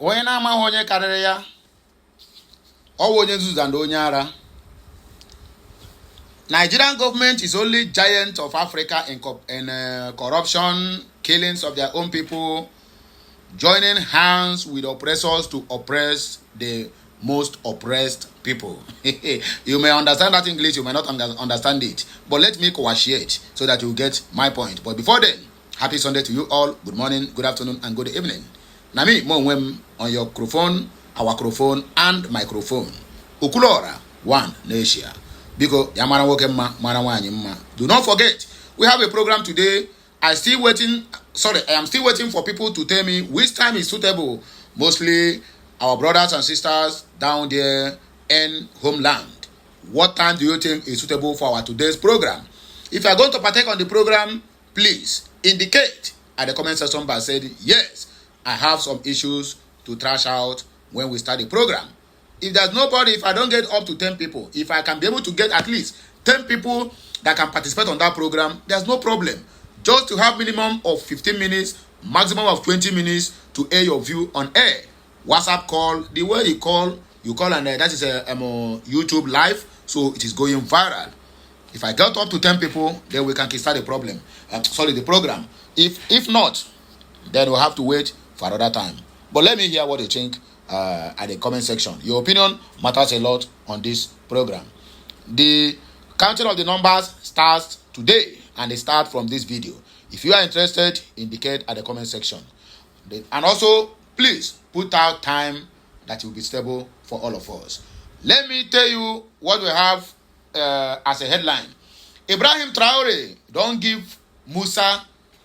Onye na-amaghị onye karịrị ya, ọ wụ onye nzuzu and onye ara. Nigerian government is only giant of Africa in corruption, killings of their own people, joining hands with oppressors to oppress the most oppressed people. You may understand that English, you may not understand it, but let me coagulate so that you get my point. But before then, happy Sunday to you all. Good morning, good afternoon, and good evening. Nami Monwem on your microphone, our microphone, and microphone. Ukulora, one Asia. Because Yamara Wokema, Marawanyima. Do not forget, we have a program today. I am still waiting for people to tell me which time is suitable. Mostly our brothers and sisters down there in homeland. What time do you think is suitable for our today's program? If you are going to partake on the program, please indicate at the comment section by saying, yes, I have some issues to trash out when we start the program. If there's nobody, if I don't get up to 10 people, if I can be able to get at least 10 people that can participate on that program, there's no problem. Just to have minimum of 15 minutes, maximum of 20 minutes to air your view on air. WhatsApp call, the way you call and that is a YouTube live, so it is going viral. If I get up to 10 people, then we can start the program. The program. If not, then we'll have to wait for another time. But let me hear what you think at the comment section. Your opinion matters a lot on this program. The counting of the numbers starts today, and they start from this video. If you are interested, indicate at the comment section. And also, please put out time that will be stable for all of us. Let me tell you what we have as a headline. Îbrāhïm Traøre don't give Musa.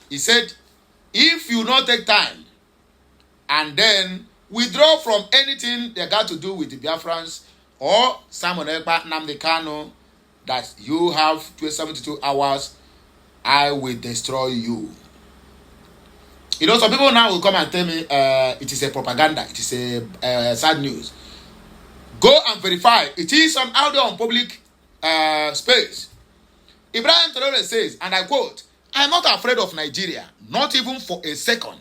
He said, if you not take time and then withdraw from anything they got to do with the Biafrans or Simon Ekpa Nnamdi Kanu, that you have 72 hours, I will destroy you. You know, some people now will come and tell me it is a propaganda, it is a sad news. Go and verify. It is on audio on public space. Îbrāhïm Traøre says, and I quote, I am not afraid of Nigeria, not even for a second.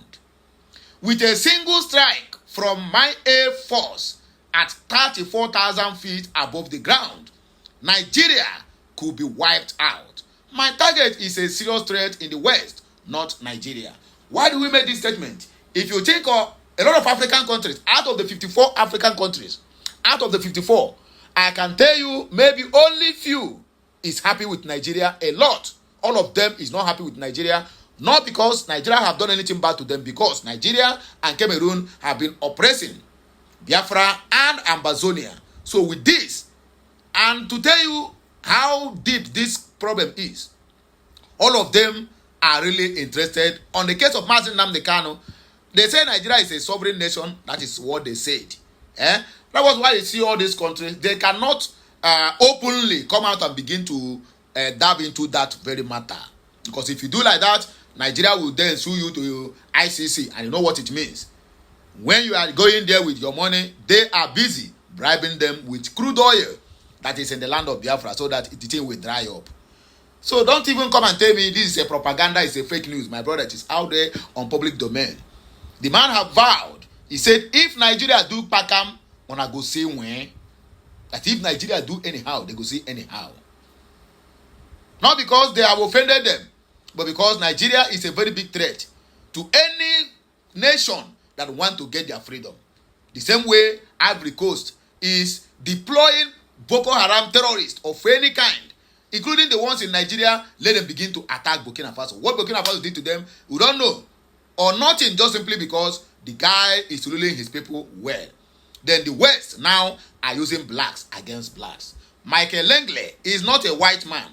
With a single strike from my air force at 34,000 feet above the ground, Nigeria could be wiped out. My target is a serious threat in the West, not Nigeria. Why do we make this statement? If you think of a lot of African countries, out of the 54 African countries, out of the 54, I can tell you maybe only few is happy with Nigeria. A lot. All of them is not happy with Nigeria. Not because Nigeria have done anything bad to them, because Nigeria and Cameroon have been oppressing Biafra and Amazonia. So with this, and to tell you how deep this problem is, all of them are really interested. On the case of Nnamdi Kanu, they say Nigeria is a sovereign nation. That is what they said. That was why you see all these countries, they cannot openly come out and begin to dab into that very matter. Because if you do like that, Nigeria will then sue you to ICC, and you know what it means. When you are going there with your money, they are busy bribing them with crude oil that is in the land of Biafra so that the thing will dry up. So don't even come and tell me this is a propaganda, it's a fake news. My brother, it is out there on public domain. The man have vowed. He said, if Nigeria do pakam, wanna go say when. That if Nigeria do anyhow, they go say anyhow. Not because they have offended them, but because Nigeria is a very big threat to any nation that want to get their freedom. The same way Ivory Coast is deploying Boko Haram terrorists of any kind, including the ones in Nigeria. Let them begin to attack Burkina Faso. What Burkina Faso did to them, we don't know. Or nothing, just simply because the guy is ruling his people well. Then the West now are using blacks against blacks. Michael Langley is not a white man.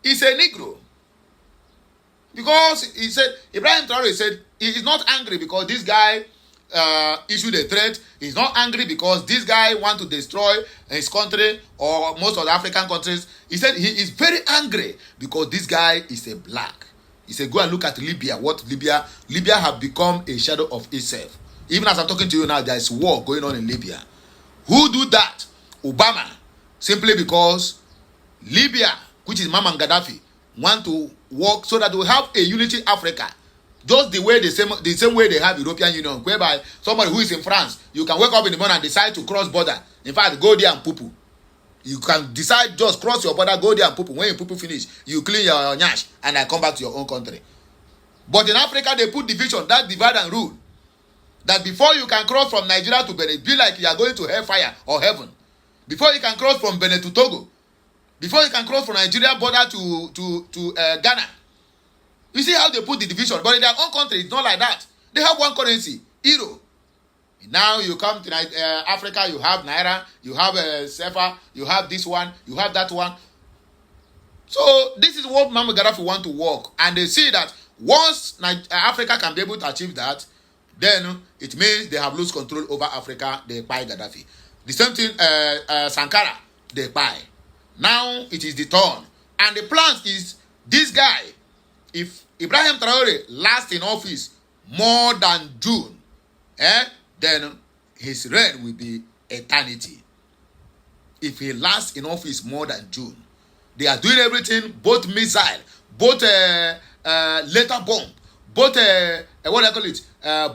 He's a Negro. Because he said, Îbrāhïm Traøre said, he is not angry because this guy issued a threat. He's not angry because this guy wants to destroy his country or most of the African countries. He said he is very angry because this guy is a black. He said, go and look at Libya. Libya have become a shadow of itself. Even as I'm talking to you now, there is war going on in Libya. Who do that? Obama. Simply because Libya, which is Muammar Gaddafi, want to work so that we have a unity Africa. Just the same way they have European Union, whereby somebody who is in France, you can wake up in the morning and decide to cross border. In fact, go there and poo-poo. You can decide just cross your border, go there and poo-poo. When you poo-poo finish, you clean your nyash and I come back to your own country. But in Africa, they put division, that divide and rule. That before you can cross from Nigeria to Benin, be like you are going to hellfire or heaven. Before you can cross from Benin to Togo, before you can cross from Nigeria border to Ghana. You see how they put the division, but in their own country, it's not like that. They have one currency, Euro. Now you come to Africa, you have Naira, you have Sefa, you have this one, you have that one. So this is what Muammar Gaddafi want to work. And they see that once Africa can be able to achieve that, then it means they have lost control over Africa, they buy Gaddafi. The same thing, Sankara, they buy. Now it is the turn. And the plan is, this guy, if Îbrāhïm Traøre lasts in office more than June, then his reign will be eternity. If he lasts in office more than June, they are doing everything, both missile, both later bomb, both what do they call it?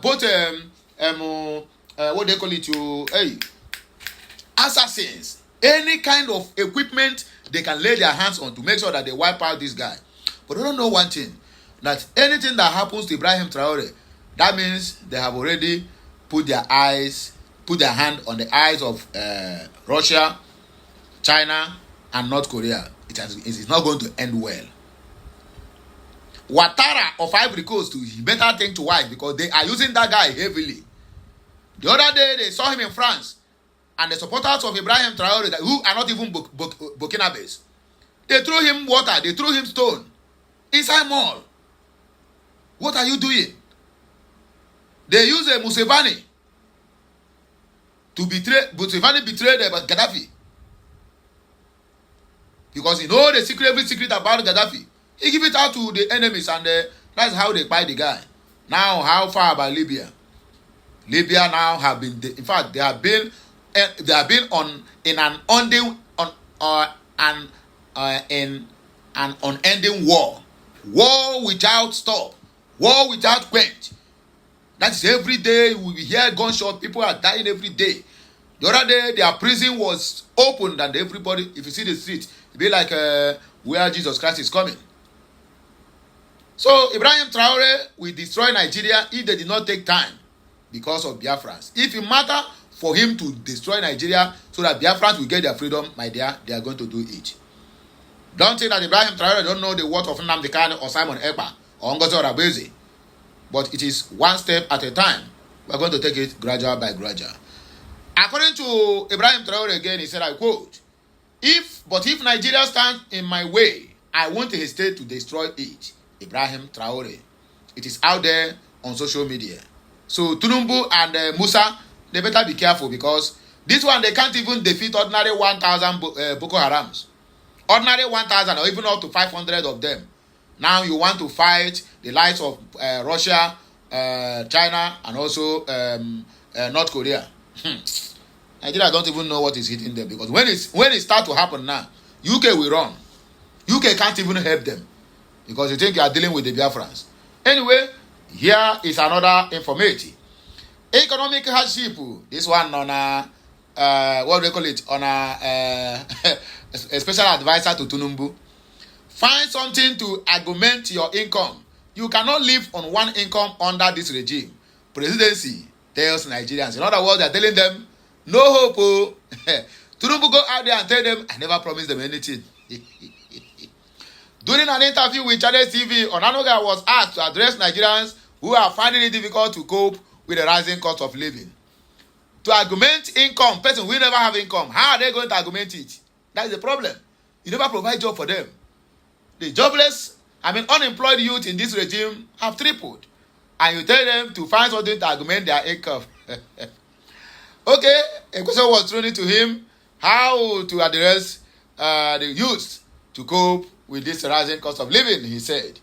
Both what they call it? Assassins. Any kind of equipment they can lay their hands on to make sure that they wipe out this guy. But they don't know one thing, that anything that happens to Îbrāhïm Traøre, that means they have already put their hand on the eyes of Russia, China, and North Korea. It is not going to end well. Ouattara of Ivory Coast, he better think twice because they are using that guy heavily. The other day, they saw him in France, and the supporters of Îbrāhïm Traøre, who are not even Burkinabés, they threw him water, they threw him stone inside mall. What are you doing? They use a Museveni to betray. Museveni betrayed Gaddafi because he knows the secret, every secret about Gaddafi. He give it out to the enemies, and that's how they buy the guy. Now, how far about Libya? Libya now have been, in fact, they have been in an unending war without stop, war without quench. That is every day we hear gunshot. People are dying every day. The other day, their prison was opened, and everybody, if you see the street, it be like where Jesus Christ is coming. So Îbrāhïm Traøre will destroy Nigeria if they did not take time because of Biafrans. If it matter for him to destroy Nigeria so that Biafrans will get their freedom, my dear, they are going to do it. Don't think that Îbrāhïm Traøre don't know the word of Nnamdi Kanu or Simon Ekpa or Ngozi Orebeze. But it is one step at a time. We are going to take it gradual by gradual. According to Îbrāhïm Traøre again, he said, I quote, if Nigeria stands in my way, I won't hesitate to destroy it. Îbrāhïm Traøre. It is out there on social media. So Tinubu and Musa, they better be careful because this one, they can't even defeat ordinary 1,000 Boko Harams. Ordinary 1,000 or even up to 500 of them. Now you want to fight the likes of Russia, China, and also North Korea. Nigeria don't even know what is hitting them because when it starts to happen now, UK will run. UK can't even help them because you think you are dealing with the Biafrans. Anyway, here is another informative. Economic hardship. This one on what do they call it? On a special advisor to Tinubu. Find something to augment your income. You cannot live on one income under this regime. Presidency tells Nigerians. In other words, they are telling them, no hope. Oh. Tinubu go out there and tell them, I never promised them anything. During an interview with Channel TV, Onanuga was asked to address Nigerians who are finding it difficult to cope with the rising cost of living. To augment income, person will never have income. How are they going to augment it? That is the problem. You never provide job for them. The jobless, unemployed youth in this regime have tripled. And you tell them to find something to augment their income. Okay, a question was thrown to him, how to address the youth to cope with this rising cost of living, he said.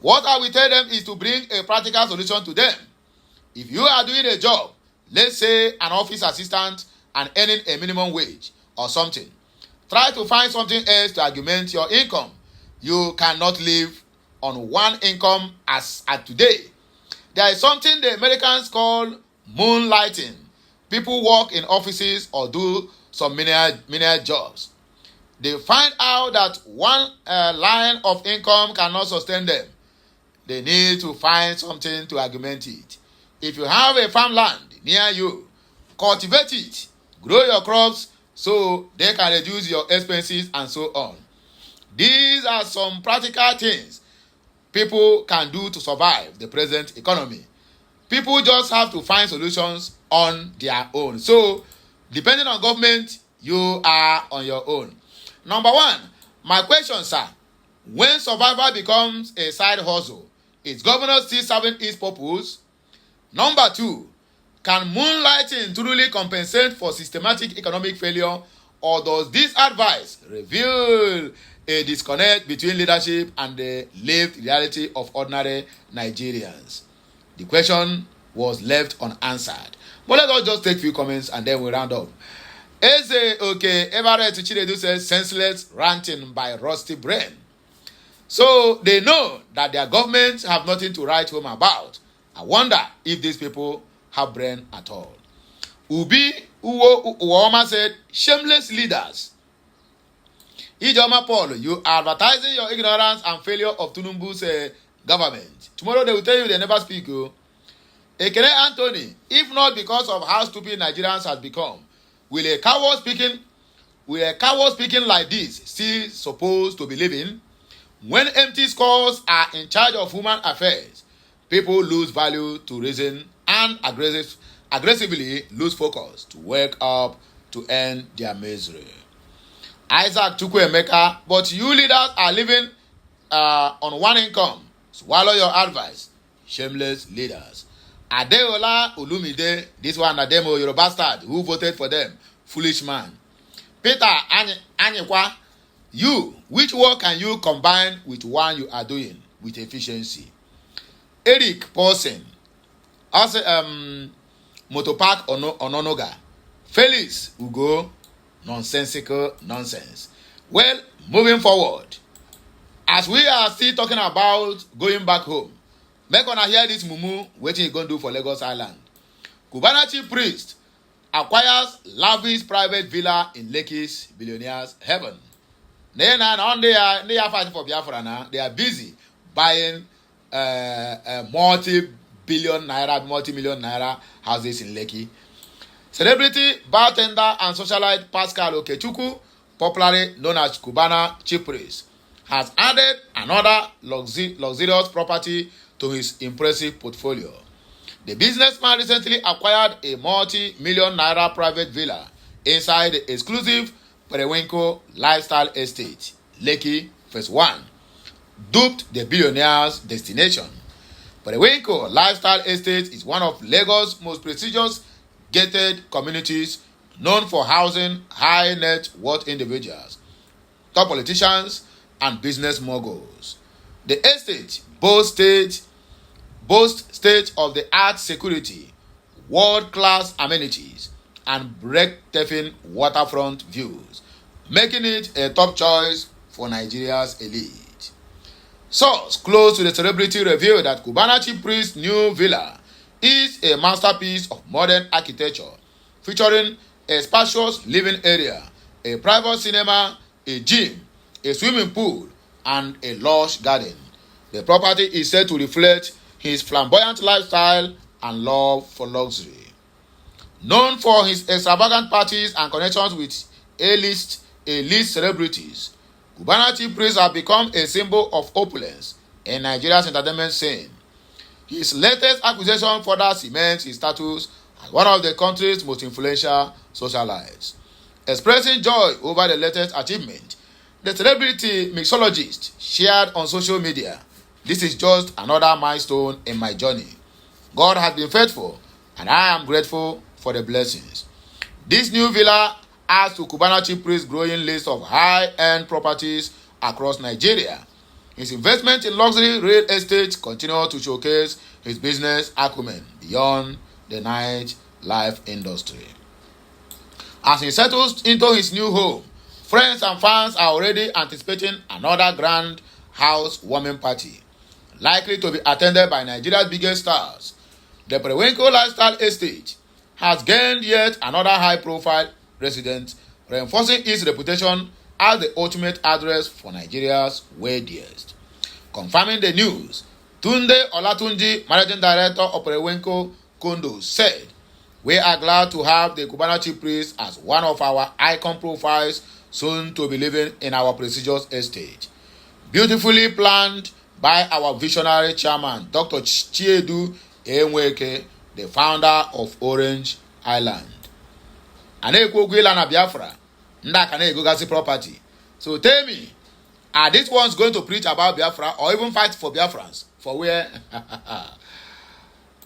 What I will tell them is to bring a practical solution to them. If you are doing a job, let's say an office assistant and earning a minimum wage or something, try to find something else to augment your income. You cannot live on one income as at today. There is something the Americans call moonlighting. People work in offices or do some menial jobs. They find out that one line of income cannot sustain them. They need to find something to augment it. If you have a farmland near you, cultivate it, grow your crops so they can reduce your expenses and so on. These are some practical things people can do to survive the present economy. People just have to find solutions on their own. So, depending on government, you are on your own. Number one, my question, sir, when survival becomes a side hustle, is government still serving its purpose? Number two, can moonlighting truly compensate for systematic economic failure, or does this advice reveal a disconnect between leadership and the lived reality of ordinary Nigerians? The question was left unanswered. But let us just take a few comments and then we'll round up. Eze okay, Everett Chinedu says senseless ranting by rusty brain. So they know that their governments have nothing to write home about. I wonder if these people have brain at all. Ubi Uwoma said, shameless leaders. Ijoma Paul, you are advertising your ignorance and failure of Tinubu's government. Tomorrow they will tell you they never speak. Ekene Anthony, if not because of how stupid Nigerians have become, will a coward speaking like this still supposed to be living? When empty skulls are in charge of human affairs, people lose value to reason and aggressively lose focus to wake up to end their misery. Isaac Chukwuemeka, but you leaders are living on one income. Swallow your advice. Shameless leaders. Adeola Olumide, this one Ademo, you're a bastard. Who voted for them? Foolish man. Peter Anyekwa, you, which work can you combine with one you are doing with efficiency? Eric Paulsen, also Motopark Ononoga, Felix Ugo, nonsensical nonsense. Well, moving forward, as we are still talking about going back home, make una hear this mumu, what he going to do for Lagos Island. Cubana chief priest acquires lavish private villa in Lekki's billionaire's heaven. They are fighting for Biafra now. They are busy buying multi-million naira houses in Lekki. Celebrity, bartender, and socialite Pascal Okechukwu, popularly known as Cubana chief priest, has added another luxurious property to his impressive portfolio. The businessman recently acquired a multi-million naira private villa inside the exclusive Periwinkle Lifestyle Estate, Lekki Phase 1, dubbed the billionaire's destination. Periwinkle Lifestyle Estate is one of Lagos' most prestigious gated communities, known for housing high net worth individuals, top politicians, and business moguls. The estate boasts state-of-the-art security, world-class amenities, and breathtaking waterfront views, making it a top choice for Nigeria's elite. Source close to the celebrity revealed that Cubana chief priest's new villa is a masterpiece of modern architecture, featuring a spacious living area, a private cinema, a gym, a swimming pool, and a lush garden. The property is said to reflect his flamboyant lifestyle and love for luxury. Known for his extravagant parties and connections with A-list celebrities, Cubana chief priest has become a symbol of opulence in Nigeria's entertainment scene. His latest acquisition further cements his status as one of the country's most influential socialites. Expressing joy over the latest achievement, the celebrity mixologist shared on social media, "This is just another milestone in my journey. God has been faithful, and I am grateful for the blessings." This new villa adds to Cubana chief priest's growing list of high-end properties across Nigeria. His investment in luxury real estate continues to showcase his business acumen beyond the nightlife industry. As he settles into his new home, friends and fans are already anticipating another grand housewarming party. likely to be attended by Nigeria's biggest stars. The Prewenko Lifestyle Estate has gained yet another high-profile resident, reinforcing its reputation as the ultimate address for Nigeria's wealthiest. Confirming the news, Tunde Olatunji, Managing Director of Prewenko Kondo, said, "We are glad to have the Cubana chief priest as one of our icon profiles soon to be living in our prestigious estate. Beautifully planned by our visionary chairman, Dr. Chiedu Enweke, the founder of Orange Island." Anekogwila na Biafra, ndaka na-egogasi property. So tell me, are these ones going to preach about Biafra or even fight for Biafrans? For where?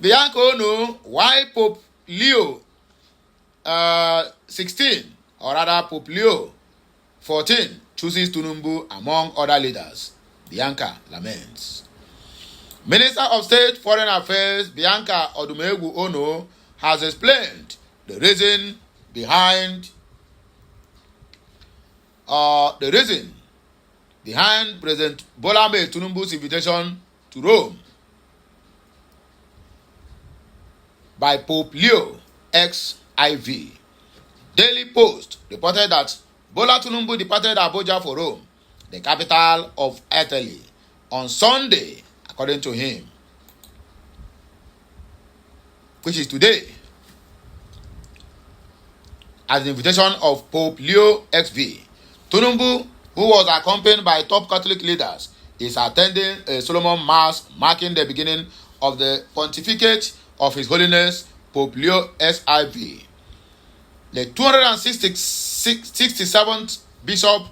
Bianco know why Pope Leo 16, or rather Pope Leo 14, chooses Tinubu among other leaders. Bianca laments. Minister of State Foreign Affairs Bianca Odumegwu Ono has explained the reason behind President Bola Ahmed Tinubu's invitation to Rome by Pope Leo XIV. Daily Post reported that Bola Tinubu departed Abuja for Rome, the capital of Italy, on Sunday, according to him, which is today, at the invitation of Pope Leo XV. Tinubu, who was accompanied by top Catholic leaders, is attending a Solomon Mass marking the beginning of the pontificate of His Holiness Pope Leo XIV, the 267th Bishop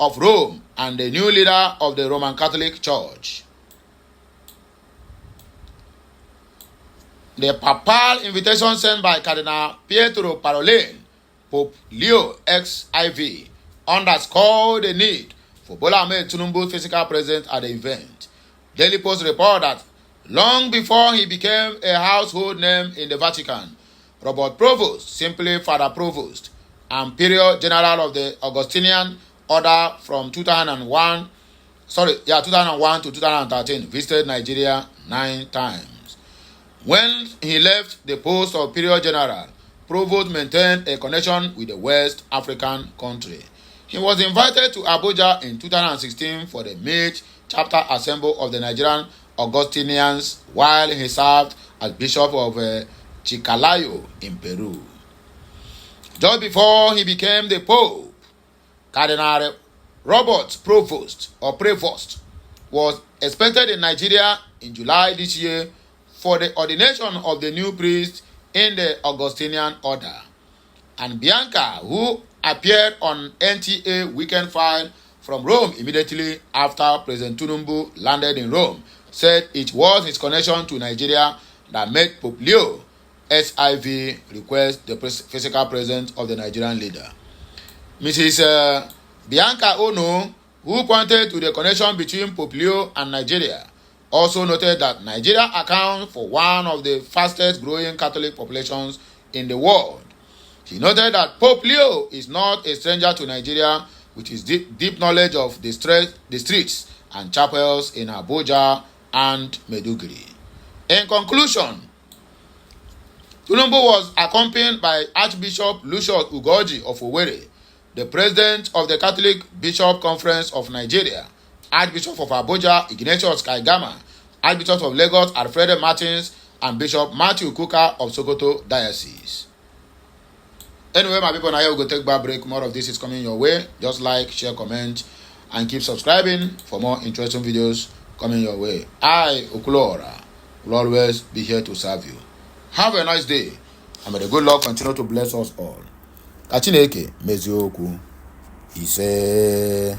of Rome and the new leader of the Roman Catholic Church. The papal invitation sent by Cardinal Pietro Parolin, Pope Leo XIV, underscored the need for Bola Ahmed Tinubu's physical presence at the event. Daily Post report that long before he became a household name in the Vatican, Robert Provost, simply Father Provost, and Imperial General of the Augustinian Order from 2001 to 2013, visited Nigeria 9 times. When he left the post of Imperial General, Provost maintained a connection with the West African country. He was invited to Abuja in 2016 for the May chapter assembly of the Nigerian Augustinians while he served as Bishop of Chiclayo in Peru. Just before he became the Pope, Cardinal Robert Prevost was expected in Nigeria in July this year for the ordination of the new priest in the Augustinian order. And Bianca, who appeared on NTA weekend file from Rome immediately after President Tinubu landed in Rome, said it was his connection to Nigeria that made Pope Leo XIV request the physical presence of the Nigerian leader. Mrs. Bianca Ono, who pointed to the connection between Pope Leo and Nigeria, also noted that Nigeria accounts for one of the fastest growing Catholic populations in the world. She noted that Pope Leo is not a stranger to Nigeria, with his deep knowledge of the streets and chapels in Abuja and Maiduguri. In conclusion, Tinubu was accompanied by Archbishop Lucius Ugoji of Owerri, the president of the Catholic Bishop Conference of Nigeria, Archbishop of Abuja Ignatius Kaigama, Archbishop of Lagos Alfred Martins, and Bishop Matthew Kuka of Sokoto Diocese. Anyway, my people, now here we go take back break. More of this is coming your way. Just like, share, comment, and keep subscribing for more interesting videos coming your way. I, Okulora, will always be here to serve you. Have a nice day, and may the good Lord continue to bless us all. Kachineke mezioku ise.